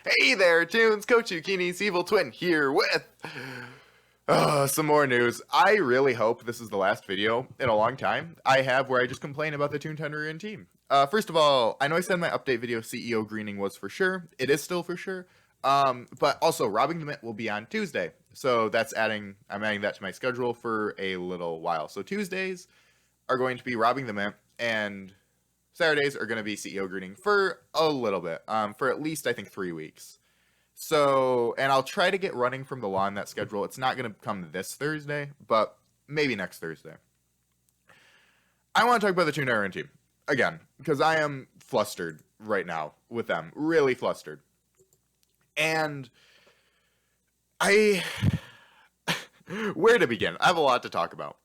Hey there, Tunes! Coach Yukini's evil twin here with some more news. I really hope this is the last video in a long time I have where I just complain about the Toontown Rewritten team. First of all, I know I said in my update video CEO greening was for sure. It is still for sure. But also, Robbing the Mint will be on Tuesday. So I'm adding that to my schedule for a little while. So Tuesdays are going to be Robbing the Mint, and Saturdays are going to be CEO greeting for a little bit, for at least, I think, 3 weeks. So, and I'll try to get running from the law on that schedule. It's not going to come this Thursday, but maybe next Thursday. I want to talk about the Toontown Rewritten team again, because I am flustered right now with them. Really flustered. And where to begin? I have a lot to talk about.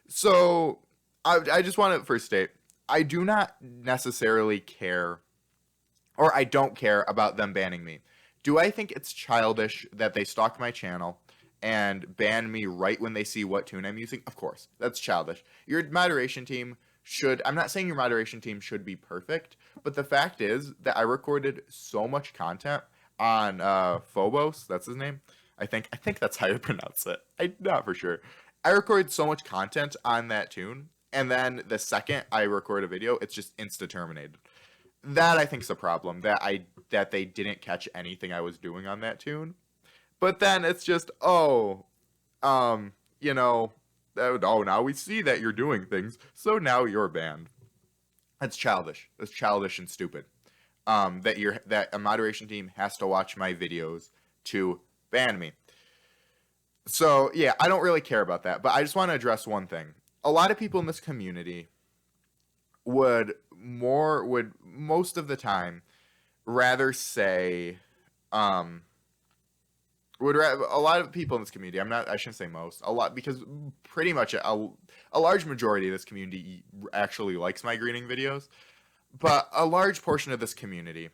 So, I just want to first state, I do not necessarily care, or I don't care about them banning me. Do I think it's childish that they stalk my channel and ban me right when they see what tune I'm using? Of course, that's childish. Your moderation team I'm not saying your moderation team should be perfect, but the fact is that I recorded so much content on Phobos, that's his name. I think that's how you pronounce it. I'm not for sure. I recorded so much content on that tune, and then the second I record a video, it's just insta-terminated. That I think is a problem, that they didn't catch anything I was doing on that tune. But then it's just, now we see that you're doing things, so now you're banned. That's childish. That's childish and stupid. That a moderation team has to watch my videos to ban me. So, yeah, I don't really care about that, but I just want to address one thing. A lot of people in this community would most of the time rather say, a lot of people in this community, I shouldn't say most, a lot, because pretty much a large majority of this community actually likes my greening videos, but a large portion of this community,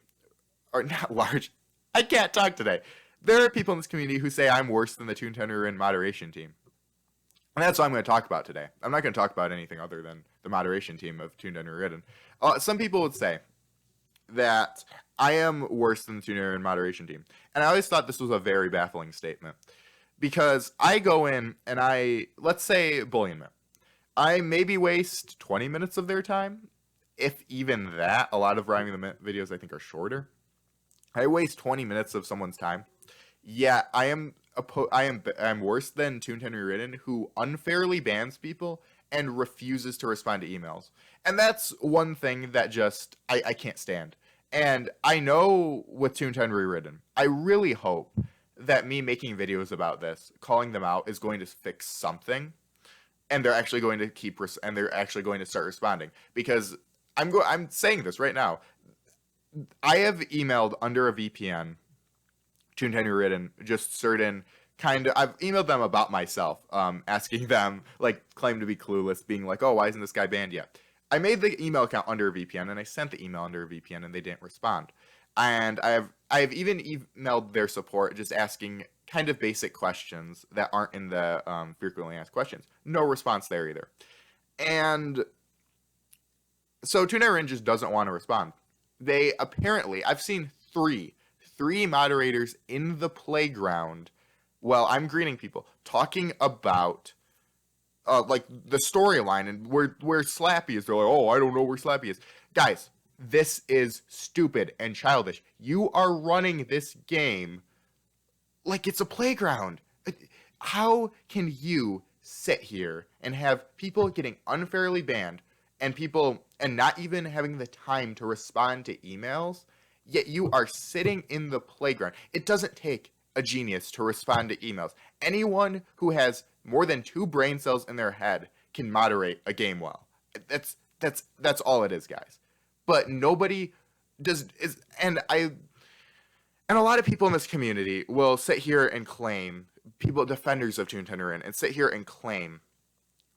or not large, I can't talk today. There are people in this community who say I'm worse than the Toontown Rewritten moderation team. And that's what I'm going to talk about today. I'm not going to talk about anything other than the moderation team of Toontown Rewritten. Some people would say that I am worse than the Toontown Rewritten moderation team. And I always thought this was a very baffling statement. Because I go in and let's say Bullion Mint. I maybe waste 20 minutes of their time. If even that. A lot of Rhyming the Mint videos I think are shorter. I waste 20 minutes of someone's time. Yeah, I'm worse than Toontown Rewritten, who unfairly bans people and refuses to respond to emails. And that's one thing that just I can't stand. And I know with Toontown Rewritten, I really hope that me making videos about this, calling them out, is going to fix something, and they're actually going to start responding. Because I'm saying this right now. I have emailed under a VPN Toontown Rewritten, just certain I've emailed them about myself, asking them, claim to be clueless, being like, oh, why isn't this guy banned yet? I made the email account under a VPN, and I sent the email under a VPN, and they didn't respond. And I have even emailed their support, just asking kind of basic questions that aren't in the frequently asked questions. No response there either. And so Toontown Rewritten just doesn't want to respond. They apparently, I've seen three moderators in the playground while I'm greeting people talking about the storyline and where Slappy is. They're like, oh, I don't know where Slappy is. Guys, this is stupid and childish. You are running this game like it's a playground. How can you sit here and have people getting unfairly banned and not even having the time to respond to emails? Yet you are sitting in the playground. It doesn't take a genius to respond to emails. Anyone who has more than 2 brain cells in their head can moderate a game well. That's all it is, guys. But nobody does and a lot of people in this community will sit here and claim, defenders of Toontown Rewritten, and sit here and claim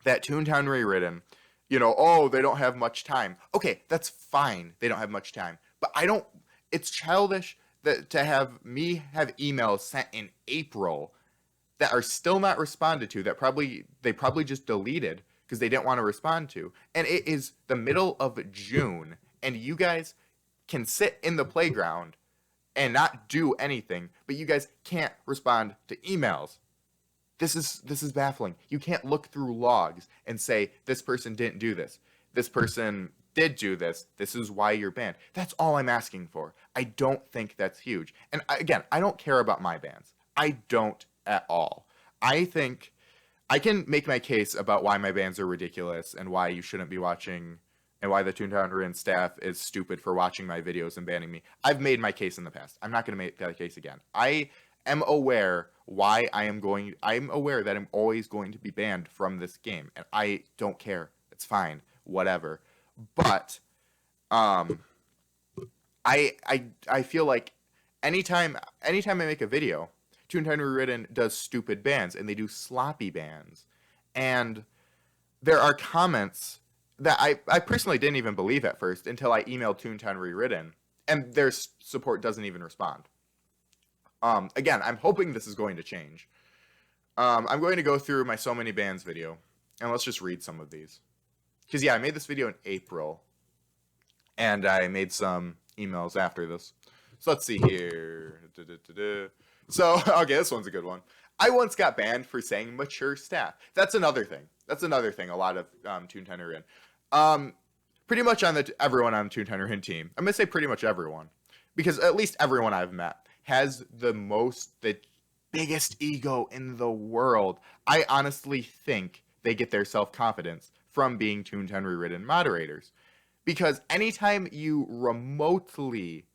that Toontown Rewritten, they don't have much time. Okay, that's fine. They don't have much time. But it's childish to have me have emails sent in April that are still not responded to, that they probably just deleted because they didn't want to respond to. And it is the middle of June, and you guys can sit in the playground and not do anything, but you guys can't respond to emails. This is baffling. You can't look through logs and say this person didn't do this. This person did do this. This is why you're banned. That's all I'm asking for. I don't think that's huge. And again, I don't care about my bans. I don't at all. I think I can make my case about why my bans are ridiculous and why you shouldn't be watching and why the Toontown Rewritten staff is stupid for watching my videos and banning me. I've made my case in the past. I'm not going to make that case again. I am aware I'm aware that I'm always going to be banned from this game, and I don't care. It's fine. Whatever. But I feel like anytime I make a video, Toontown Rewritten does stupid bans and they do sloppy bans. And there are comments that I personally didn't even believe at first until I emailed Toontown Rewritten, and their support doesn't even respond. Again, I'm hoping this is going to change. I'm going to go through my so many bans video, and let's just read some of these. Because, yeah, I made this video in April, and I made some emails after this. So let's see here. So, okay, this one's a good one. I once got banned for saying mature staff. That's another thing. A lot of Toontown Rewritten. Pretty much everyone on the Toontown Rewritten team. I'm going to say pretty much everyone. Because at least everyone I've met has the biggest ego in the world. I honestly think they get their self-confidence from being Toontown Rewritten moderators. Because anytime you remotely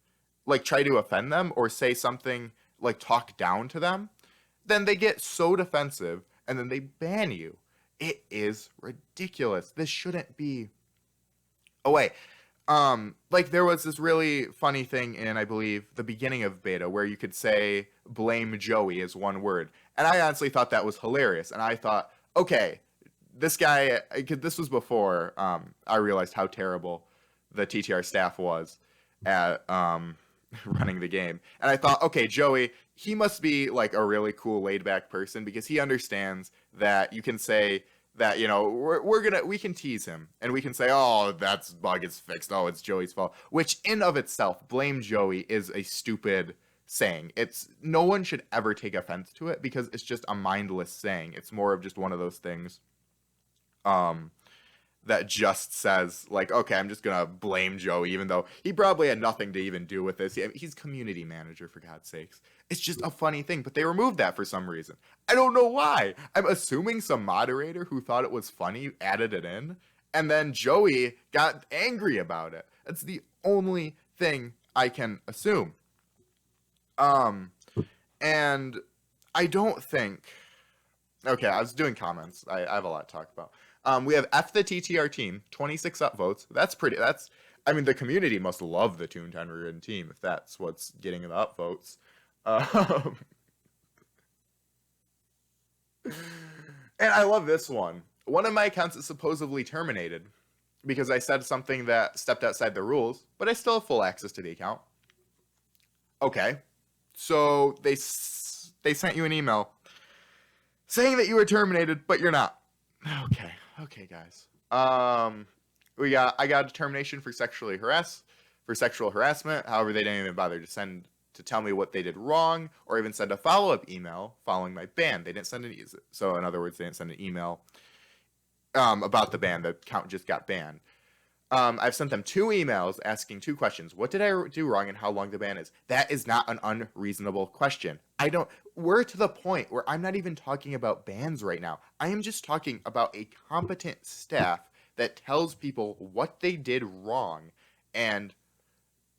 try to offend them or say something talk down to them, then they get so defensive and then they ban you. It is ridiculous. This shouldn't be. Oh wait. There was this really funny thing in, I believe, the beginning of beta where you could say blame Joey as one word. And I honestly thought that was hilarious. And I thought, okay, this guy, this was before I realized how terrible the TTR staff was at running the game. And I thought, okay, Joey, he must be a really cool laid back person because he understands that you can say that, we can tease him and we can say, oh, that's bug is fixed. Oh, it's Joey's fault, which in of itself, blame Joey is a stupid saying. No one should ever take offense to it because it's just a mindless saying. It's more of just one of those things that just says okay, I'm just gonna blame Joey, even though he probably had nothing to even do with this. He's community manager, for God's sakes. It's just a funny thing, but they removed that for some reason. I don't know why. I'm assuming some moderator who thought it was funny added it in, and then Joey got angry about it. That's the only thing I can assume. And I don't think. Okay, I was doing comments. I have a lot to talk about. We have F the TTR team, 26 upvotes. I mean, the community must love the Toontown Rewritten team if that's what's getting the upvotes. And I love this one. One of my accounts is supposedly terminated because I said something that stepped outside the rules, but I still have full access to the account. Okay, so they sent you an email saying that you were terminated, but you're not. Okay, guys. I got a termination for sexual harassment. However, they didn't even bother to tell me what they did wrong, or even send a follow-up email following my ban. They didn't send so in other words, they didn't send an email about the ban. The account just got banned. I've sent them 2 emails asking 2 questions. What did I do wrong and how long the ban is? That is not an unreasonable question. We're to the point where I'm not even talking about bans right now. I am just talking about a competent staff that tells people what they did wrong and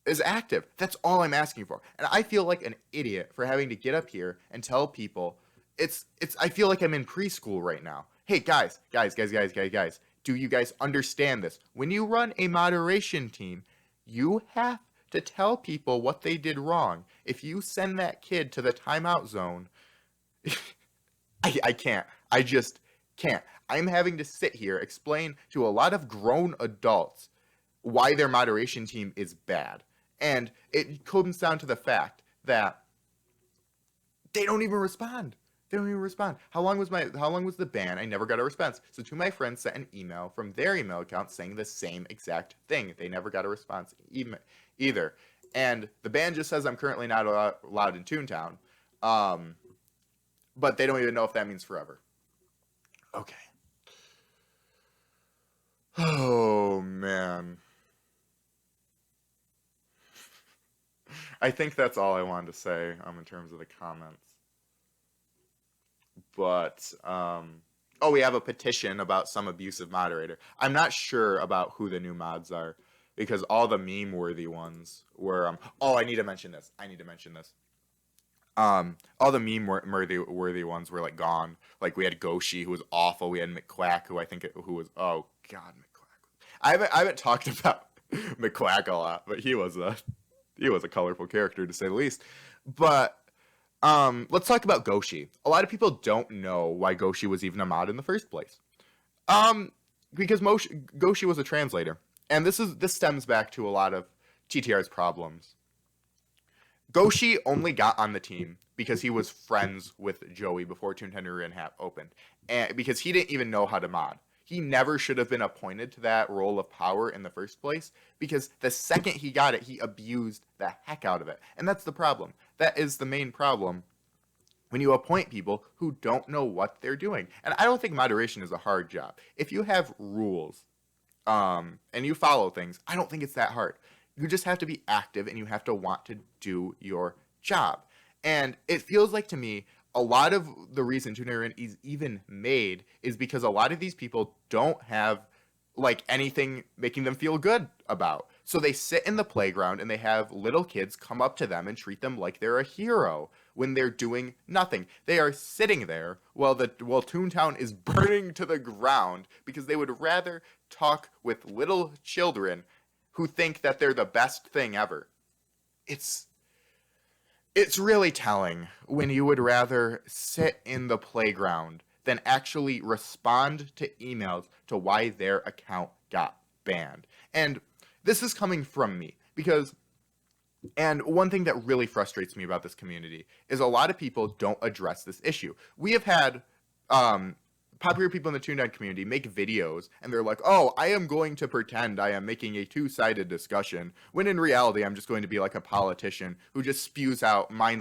is active. That's all I'm asking for. And I feel like an idiot for having to get up here and tell people I feel like I'm in preschool right now. Hey, guys. Do you guys understand this? When you run a moderation team, you have to tell people what they did wrong. If you send that kid to the timeout zone, I can't. I just can't. I'm having to sit here, explain to a lot of grown adults why their moderation team is bad. And it comes down to the fact that they don't even respond. How long was the ban? I never got a response. So 2 of my friends sent an email from their email account saying the same exact thing. They never got a response either. And the ban just says I'm currently not allowed in Toontown. Um, but they don't even know if that means forever. Okay. Oh, man. I think that's all I wanted to say in terms of the comments. But, oh, we have a petition about some abusive moderator. I'm not sure about who the new mods are because all the meme-worthy ones were, oh, I need to mention this. All the meme-worthy ones were, like, gone. Like, we had Goshi, who was awful. We had McQuack, who was, oh, God, McQuack. I haven't talked about McQuack a lot, but he was a colorful character, to say the least. But let's talk about Goshi. A lot of people don't know why Goshi was even a mod in the first place. Because Goshi was a translator, and this stems back to a lot of TTR's problems. Goshi only got on the team because he was friends with Joey before Toontown Rewritten opened, and because he didn't even know how to mod. He never should have been appointed to that role of power in the first place, because the second he got it, he abused the heck out of it. And that's the problem. That is the main problem when you appoint people who don't know what they're doing. And I don't think moderation is a hard job. If you have rules and you follow things, I don't think it's that hard. You just have to be active and you have to want to do your job. And it feels like to me, a lot of the reason Toontown Rewritten is even made is because a lot of these people don't have like anything making them feel good about. So they sit in the playground and they have little kids come up to them and treat them like they're a hero when they're doing nothing. They are sitting there while Toontown is burning to the ground because they would rather talk with little children who think that they're the best thing ever. It's really telling when you would rather sit in the playground than actually respond to emails to why their account got banned. And this is coming from me and one thing that really frustrates me about this community is a lot of people don't address this issue. We have had popular people in the Toontown community make videos and they're like, oh, I am going to pretend I am making a two-sided discussion, when in reality I'm just going to be like a politician who just spews out I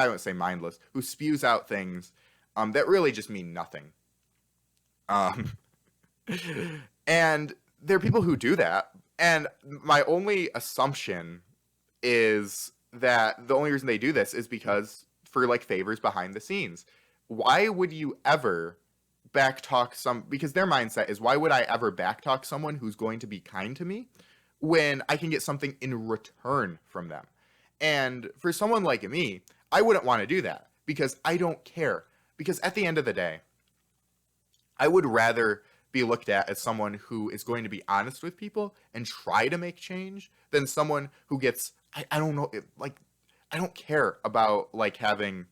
won't say mindless, who spews out things that really just mean nothing. And there are people who do that, and my only assumption is that the only reason they do this is because for like favors behind the scenes. Why would you ever backtalk because their mindset is, why would I ever backtalk someone who's going to be kind to me when I can get something in return from them? And for someone like me, I wouldn't want to do that because I don't care. Because at the end of the day, I would rather be looked at as someone who is going to be honest with people and try to make change than someone who gets, I don't know, like, I don't care about like having,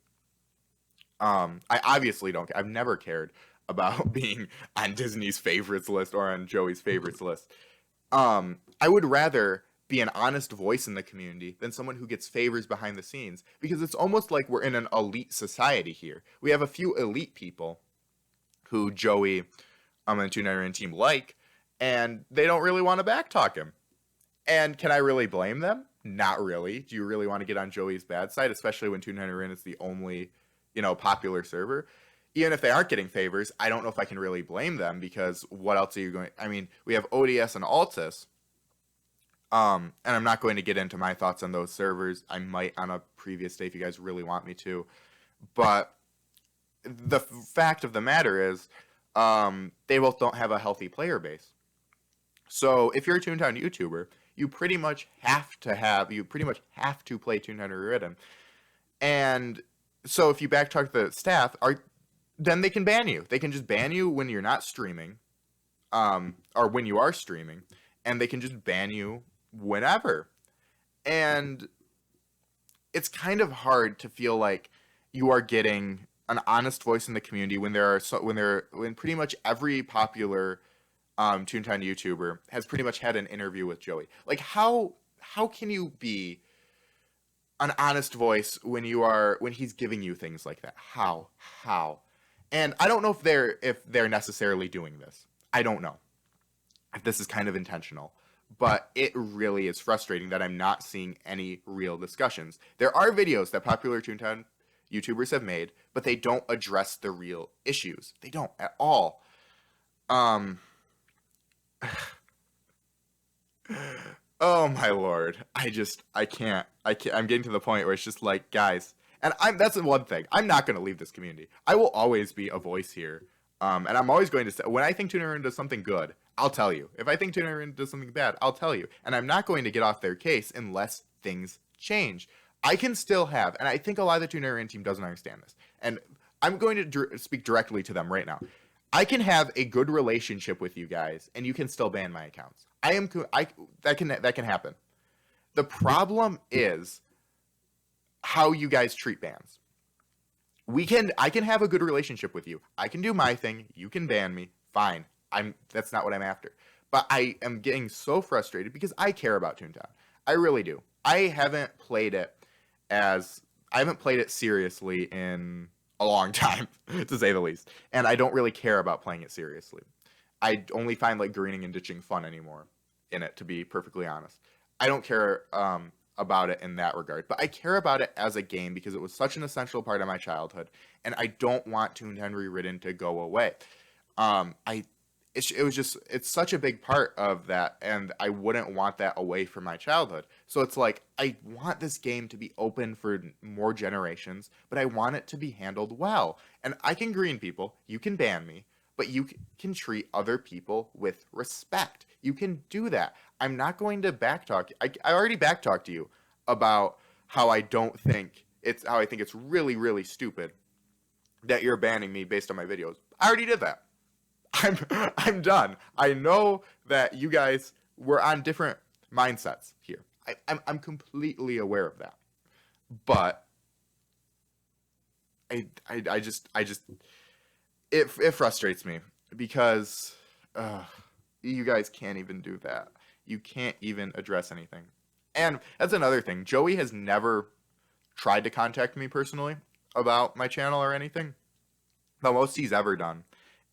I obviously don't, I've never cared about being on Disney's favorites list or on Joey's favorites list. I would rather be an honest voice in the community than someone who gets favors behind the scenes, because it's almost like we're in an elite society here. We have a few elite people who Joey and the Toontown Rewritten team like, and they don't really want to backtalk him. And can I really blame them? Not really. Do you really want to get on Joey's bad side, especially when Toontown Rewritten is the only, popular server? Even if they aren't getting favors, I don't know if I can really blame them, because what else are you going... I mean, we have ODS and Altus, and I'm not going to get into my thoughts on those servers. I might on a previous day if you guys really want me to. But the fact of the matter is, they both don't have a healthy player base. So if you're a Toontown YouTuber, you pretty much have to play Toontown Rewritten. And so if you backtalk the staff, then they can ban you. They can just ban you when you're not streaming, or when you are streaming, and they can just ban you whenever. And it's kind of hard to feel like you are getting an honest voice in the community when when pretty much every popular Toontown YouTuber has pretty much had an interview with Joey. Like, how can you be an honest voice when he's giving you things like that? How? And I don't know if they're necessarily doing this. I don't know if this is kind of intentional, but it really is frustrating that I'm not seeing any real discussions. There are videos that popular Toontown YouTubers have made, but they don't address the real issues. They don't at all. Um, oh my lord. I can't. I'm getting to the point where it's just like, guys, and that's the one thing. I'm not going to leave this community. I will always be a voice here. And I'm always going to say, when I think Toontown does something good, I'll tell you. If I think Toontown does something bad, I'll tell you. And I'm not going to get off their case unless things change. I can still have, and I think a lot of the Toontown team doesn't understand this, and I'm going to speak directly to them right now. I can have a good relationship with you guys, and you can still ban my accounts. That can happen. The problem is how you guys treat bans. I can have a good relationship with you. I can do my thing. You can ban me. Fine. That's not what I'm after. But I am getting so frustrated because I care about Toontown. I really do. I haven't played it seriously in a long time, to say the least. And I don't really care about playing it seriously. I only find like greening and ditching fun anymore in it, to be perfectly honest. I don't care about it in that regard, but I care about it as a game because it was such an essential part of my childhood, and I don't want Toontown Rewritten to go away. It's such a big part of that, and I wouldn't want that away from my childhood. So it's like, I want this game to be open for more generations, but I want it to be handled well. And I can green people, you can ban me, but you can treat other people with respect. You can do that. I'm not going to backtalk. I already backtalked you about how I think it's really, really stupid that you're banning me based on my videos. I already did that. I'm done. I know that you guys were on different mindsets here. I'm completely aware of that. But it frustrates me because you guys can't even do that. You can't even address anything. And that's another thing. Joey has never tried to contact me personally about my channel or anything. The most he's ever done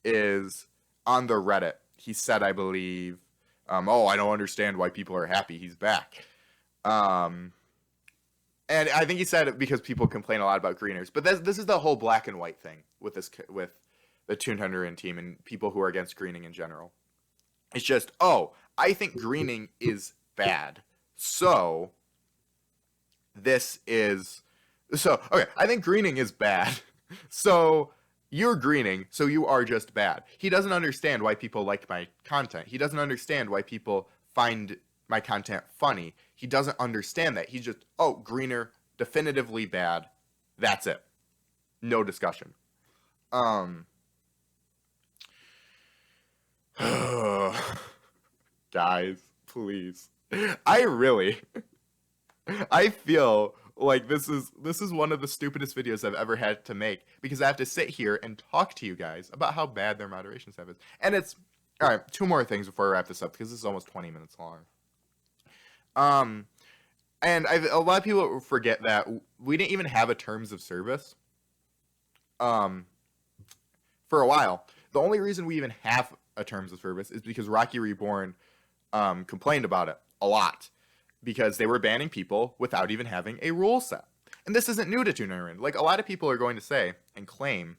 is on the Reddit. He said, I believe, I don't understand why people are happy he's back. And I think he said it because people complain a lot about greeners. But this is the whole black and white thing with the Toontown Rewritten team and people who are against greening in general. It's just, I think greening is bad. So I think greening is bad. So you're greening, so you are just bad. He doesn't understand why people like my content. He doesn't understand why people find my content funny. He doesn't understand that. He's just, greener, definitively bad. That's it. No discussion. Guys, please. I feel like this is one of the stupidest videos I've ever had to make because I have to sit here and talk to you guys about how bad their moderation staff is. And it's all right. 2 more things before I wrap this up because this is almost 20 minutes long. And a lot of people forget that we didn't even have a terms of service. For a while, the only reason we even have a terms of service is because Rocky Reborn complained about it a lot. Because they were banning people without even having a rule set. And this isn't new to Toontown Rewritten. Like, a lot of people are going to say and claim,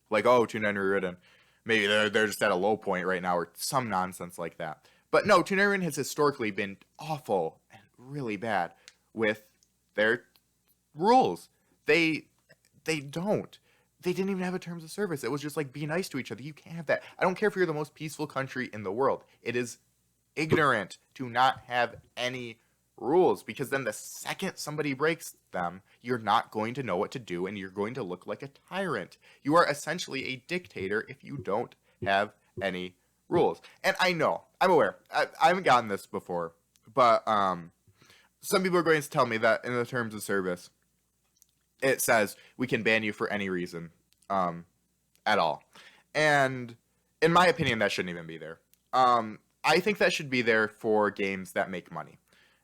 like, Toontown Rewritten, maybe they're just at a low point right now, or some nonsense like that. But no, Toontown Rewritten has historically been awful and really bad with their rules. They didn't even have a terms of service. It was just like, be nice to each other. You can't have that. I don't care if you're the most peaceful country in the world. It is ignorant to not have any rules, because then the second somebody breaks them, you're not going to know what to do and you're going to look like a tyrant. You are essentially a dictator if you don't have any rules. And I'm aware, I haven't gotten this before, but some people are going to tell me that in the terms of service it says we can ban you for any reason at all. And in my opinion, that shouldn't even be there. I think that should be there for games that make money.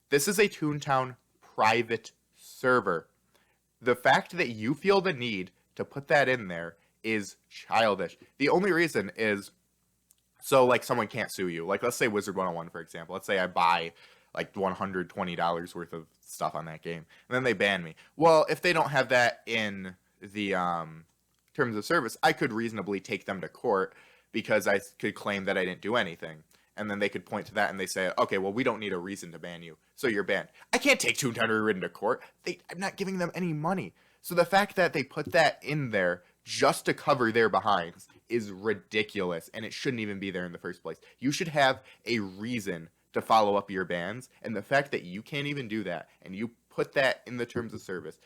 This is a Toontown private server. The fact that you feel the need to put that in there is childish. The only reason is So like someone can't sue you. Like let's say Wizard 101, for example. Let's say I buy like $120 worth of stuff on that game, and then they ban me. Well, if they don't have that in the terms of service, I could reasonably take them to court because I could claim that I didn't do anything. And then they could point to that and they say, okay, well, we don't need a reason to ban you, so you're banned. I can't take Toontown Rewritten to court. I'm not giving them any money. So the fact that they put that in there just to cover their behinds is ridiculous, and it shouldn't even be there in the first place. You should have a reason to follow up your bans, and the fact that you can't even do that, and you put that in the terms of service,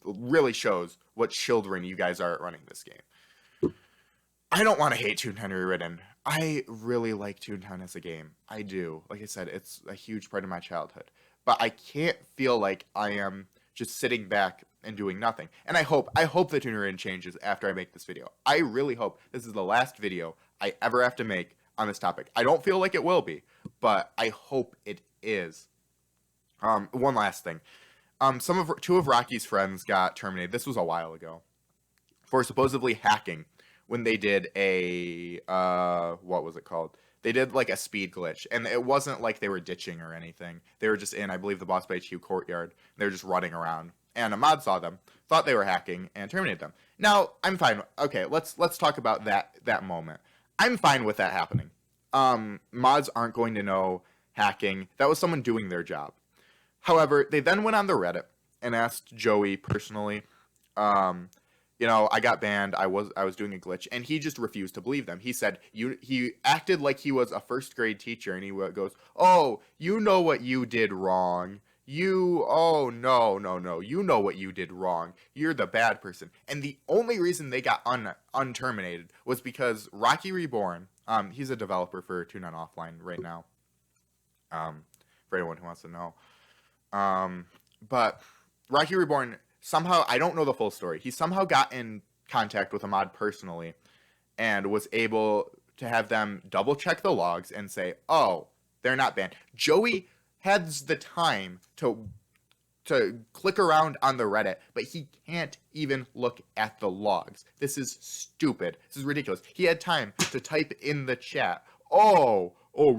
really shows what children you guys are at running this game. I don't want to hate Toontown Rewritten. I really like Toontown as a game. I do. Like I said, it's a huge part of my childhood. But I can't feel like I am just sitting back and doing nothing. And I hope that Toontown Rewritten changes after I make this video. I really hope this is the last video I ever have to make on this topic. I don't feel like it will be, but I hope it is. One last thing. Two of Rocky's friends got terminated. This was a while ago for supposedly hacking when they did a what was it called? They did like a speed glitch, and it wasn't like they were ditching or anything. They were just in, I believe, the Boss Bay HQ courtyard. They were just running around, and a mod saw them, thought they were hacking, and terminated them. Now I'm fine. Okay, let's talk about that moment. I'm fine with that happening. Mods aren't going to know hacking. That was someone doing their job. However, they then went on the Reddit and asked Joey personally, I got banned. I was doing a glitch, and he just refused to believe them. He said he acted like he was a first grade teacher, and he goes, "Oh, you know what you did wrong. Oh no, you know what you did wrong. You're the bad person." And the only reason they got unterminated was because Rocky Reborn, he's a developer for Toontown Offline right now. For anyone who wants to know, but Rocky Reborn, somehow, I don't know the full story. He somehow got in contact with a mod personally and was able to have them double check the logs and say, oh, they're not banned. Joey has the time to click around on the Reddit, but he can't even look at the logs. This is stupid. This is ridiculous. He had time to type in the chat, oh,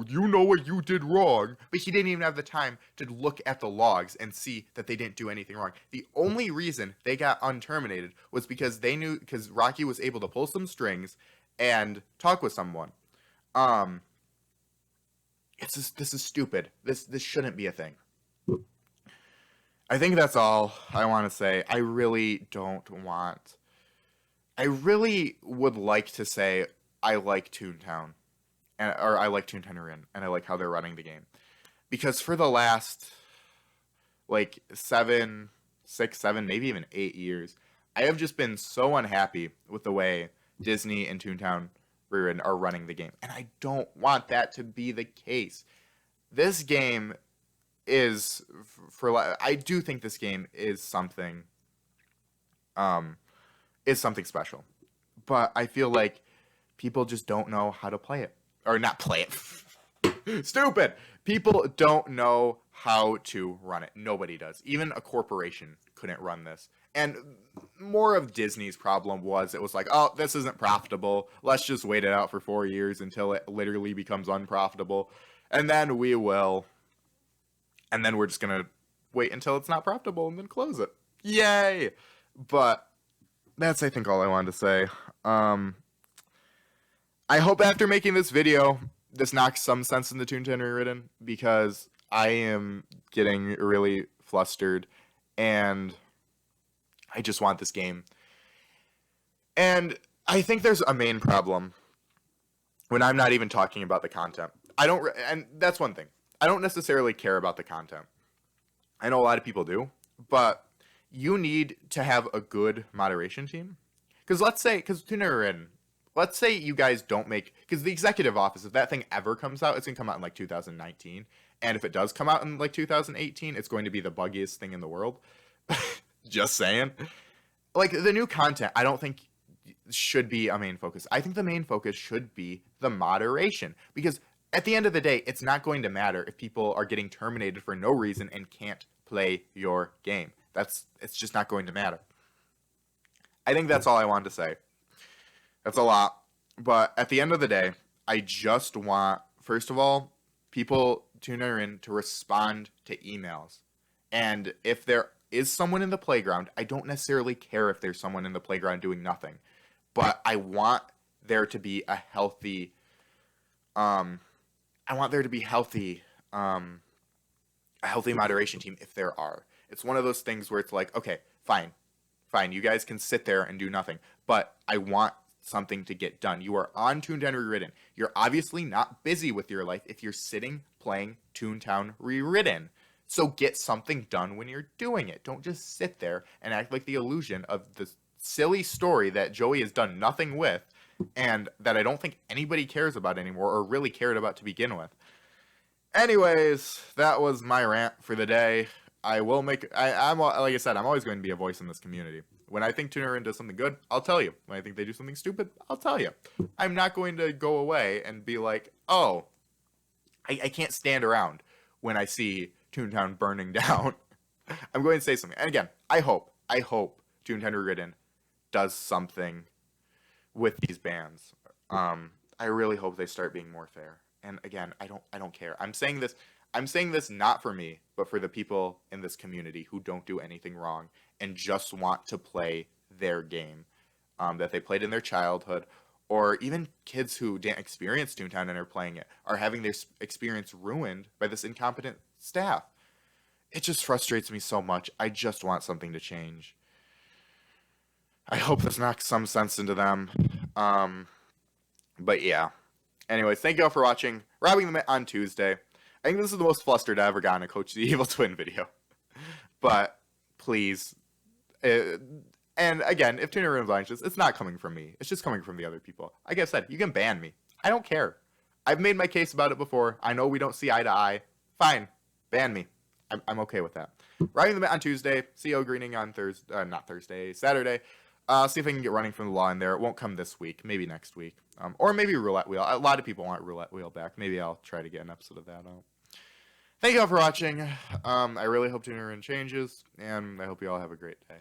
you know what you did wrong, but he didn't even have the time to look at the logs and see that they didn't do anything wrong. The only reason they got unterminated was because Rocky was able to pull some strings and talk with someone. This is stupid. This shouldn't be a thing. I think that's all I want to say. I really would like to say I like Toontown. Or I like Toontown Rewritten, and I like how they're running the game. Because for the last, 6, 7, maybe even 8 years, I have just been so unhappy with the way Disney and Toontown Rewritten are running the game. And I don't want that to be the case. This game I do think this game is something special. But I feel like people just don't know how to play it. Or not play it. Stupid. People don't know how to run it. Nobody does. Even a corporation couldn't run this. And more of Disney's problem was it was like, oh, this isn't profitable. Let's just wait it out for 4 years until it literally becomes unprofitable. And then we will. And then we're just going to wait until it's not profitable and then close it. Yay. But that's, I think, all I wanted to say. I hope after making this video, this knocks some sense into Toontown Rewritten, because I am getting really flustered, and I just want this game. And I think there's a main problem when I'm not even talking about the content. And that's one thing. I don't necessarily care about the content. I know a lot of people do, but you need to have a good moderation team. Because Toontown Rewritten, let's say you guys don't because the executive office, if that thing ever comes out, it's going to come out in 2019. And if it does come out in 2018, it's going to be the buggiest thing in the world. Just saying. The new content, I don't think should be a main focus. I think the main focus should be the moderation. Because at the end of the day, it's not going to matter if people are getting terminated for no reason and can't play your game. It's just not going to matter. I think that's all I wanted to say. That's a lot. But at the end of the day, I just want, first of all, people tuning in to respond to emails. And if there is someone in the playground, I don't necessarily care if there's someone in the playground doing nothing, but I want there to be a healthy, um, I want there to be a healthy moderation team if there are. It's one of those things where it's like, okay, fine, fine, you guys can sit there and do nothing, but I want something to get done. You are on Toontown Rewritten. You're obviously not busy with your life if you're sitting playing Toontown Rewritten. So get something done when you're doing it. Don't just sit there and act like the illusion of this silly story that Joey has done nothing with and that I don't think anybody cares about anymore or really cared about to begin with. Anyways, that was my rant for the day. I'm like I said, I'm always going to be a voice in this community. When I think Tuner does something good, I'll tell you. When I think they do something stupid, I'll tell you. I'm not going to go away and be like, oh, I can't stand around when I see Toontown burning down. I'm going to say something. And again, I hope Toontown Rewritten does something with these bans. I really hope they start being more fair. And again, I don't care. I'm saying this not for me, but for the people in this community who don't do anything wrong and just want to play their game that they played in their childhood, or even kids who didn't experience Toontown and are playing it are having their experience ruined by this incompetent staff. It just frustrates me so much. I just want something to change. I hope this knocks some sense into them. But yeah. Anyways, thank you all for watching. Robbing the Mitt on Tuesday. I think this is the most flustered I've ever gotten a Coach the Evil Twin video. But please, and again, if Tuner launches, it's not coming from me. It's just coming from the other people. Like I said, you can ban me. I don't care. I've made my case about it before. I know we don't see eye to eye. Fine, ban me. I'm okay with that. Robbing the Mitt on Tuesday. CO Greening on Saturday. See if I can get running from the law in there. It won't come this week. Maybe next week. Or maybe Roulette Wheel. A lot of people want Roulette Wheel back. Maybe I'll try to get an episode of that out. Thank you all for watching. I really hope Tuner changes, and I hope you all have a great day.